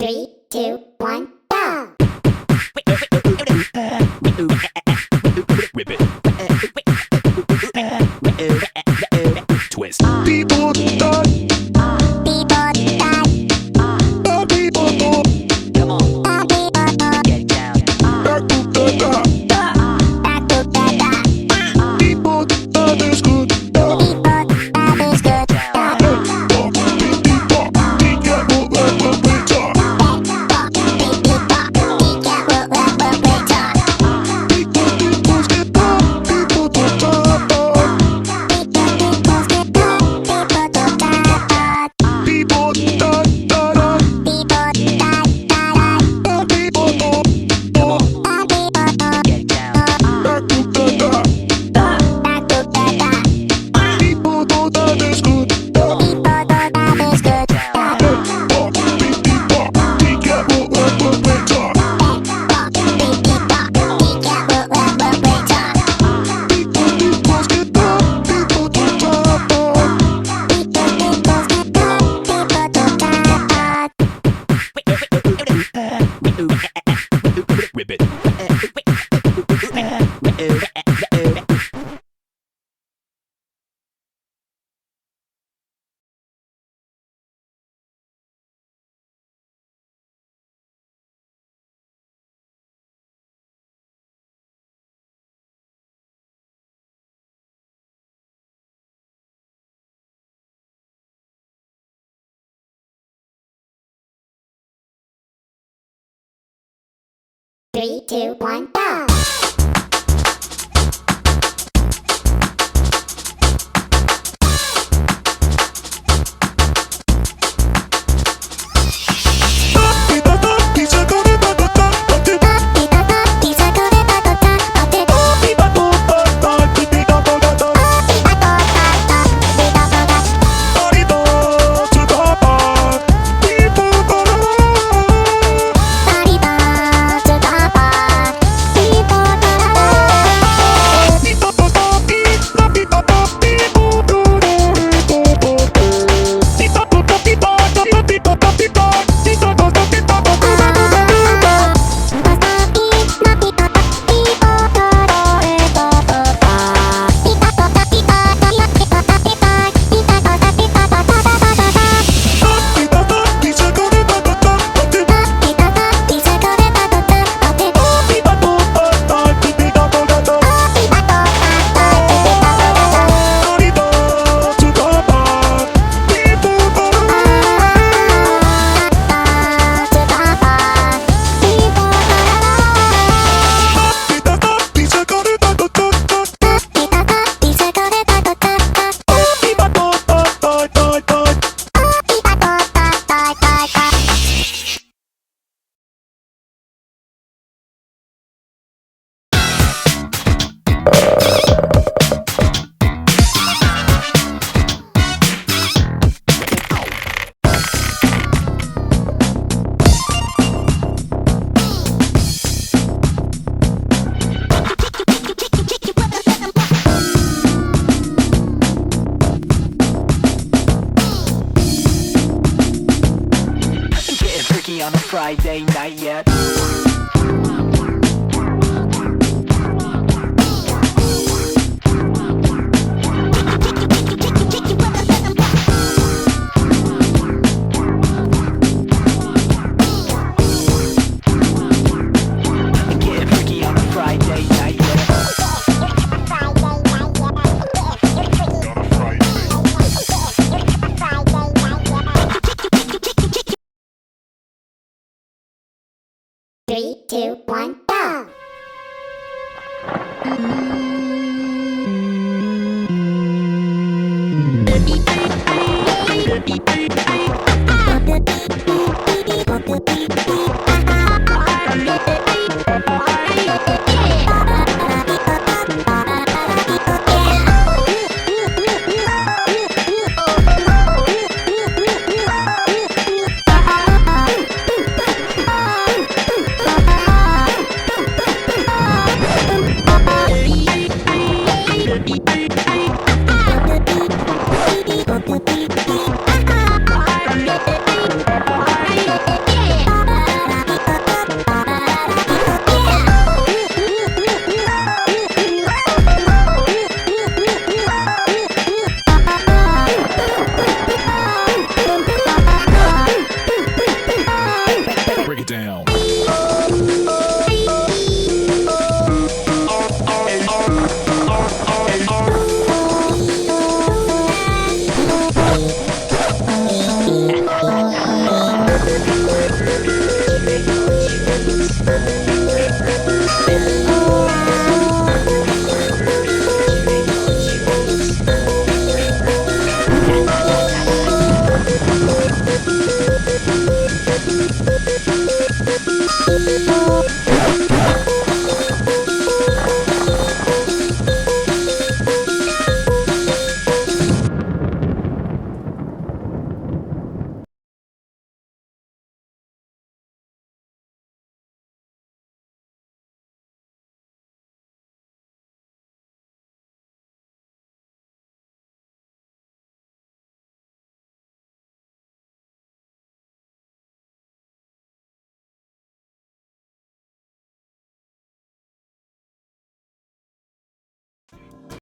3, 2, 1, go! Twist. People die. People die. People go. Come on, get down. Back to the top. Back to the top. People that is good. People that is good. Whip it. 3, 2, 1, go! On a Friday night yet. Getting freaky on a Friday night yet. 3, 2, 1, go! Yeah! now.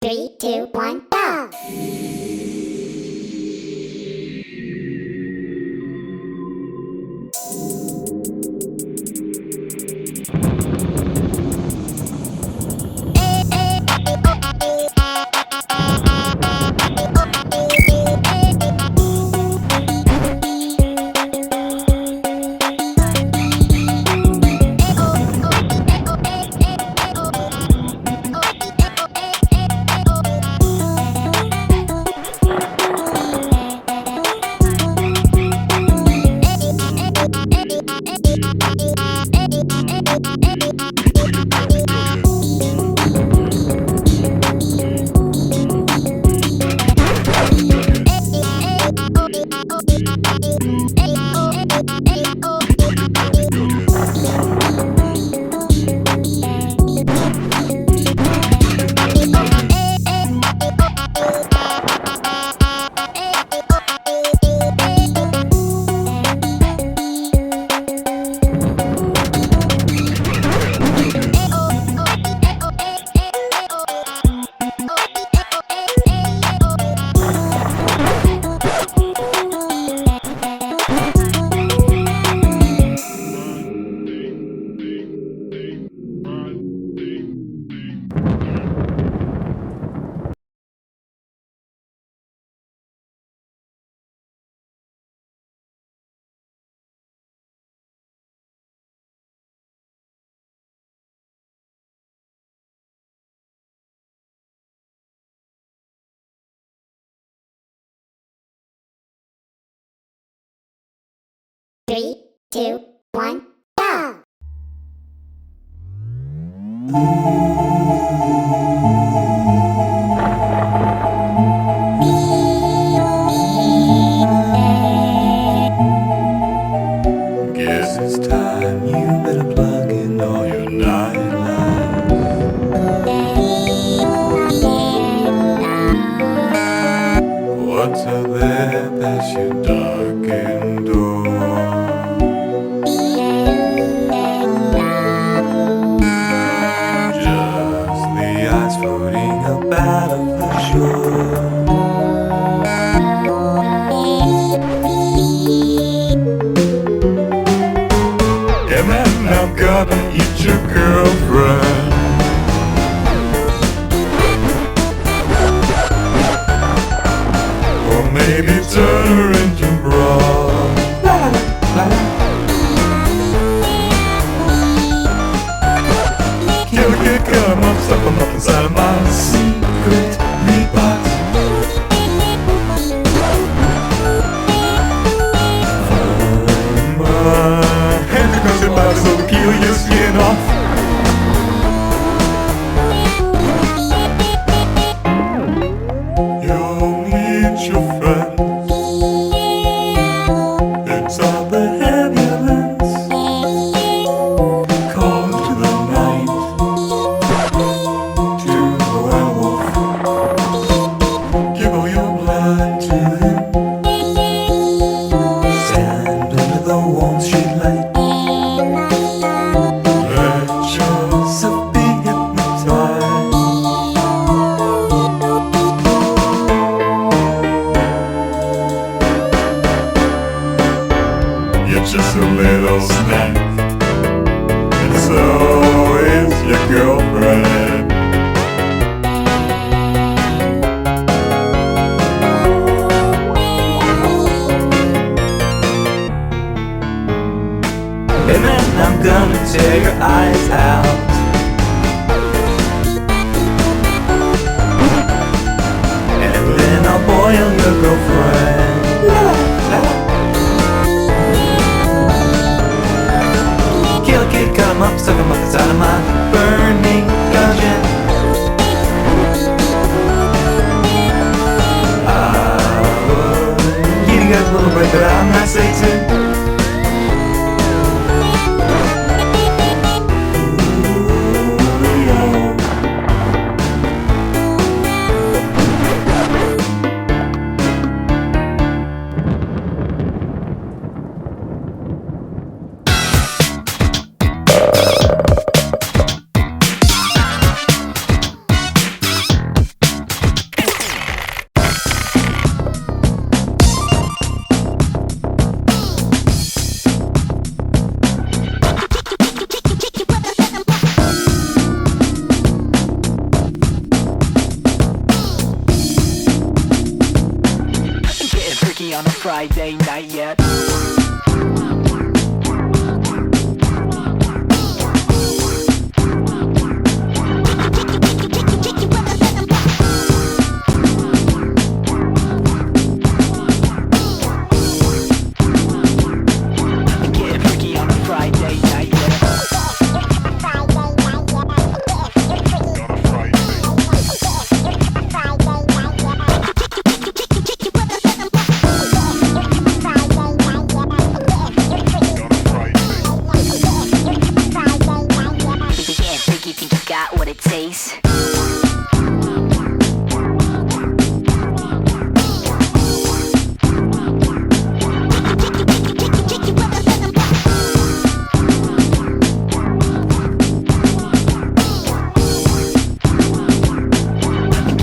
Three, two, one, go! Three, two, one, go! Guess it's time you better plug in all your night lights. What's out there past your darkened door? Just the ice floating up out of the shore. Yeah, man, I'm gonna eat your girlfriend. Or maybe turn her into broth. Killer kid, come up, stuff 'em up inside of my secret meat box. Hand across your body so we peel your skin off. You'll meet your friends. It's all the ambulance. Call to the night, to the werewolf. Give all your blood to him. Stand under the warm street light. Let around and tear your eyes out. And then I'll boil your girlfriend. Kill a kid, cut him up, suck him up inside of my burning dungeon. You got a little break, but I'm not Satan. On a Friday night yet. Getting freaky on a Friday night yet. What it tastes.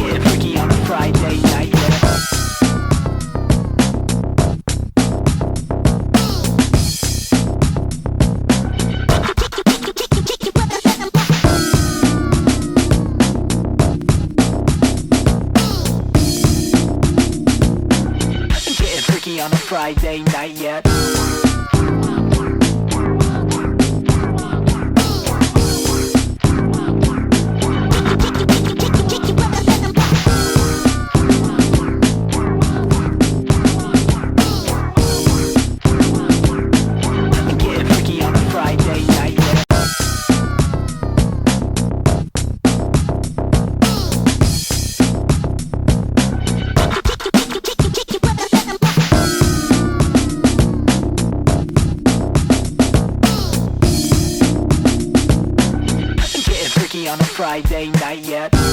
Getting freaky on a Friday night, yeah. On a Friday night yet. Getting freaky on a Friday night yet. On a Friday night yet.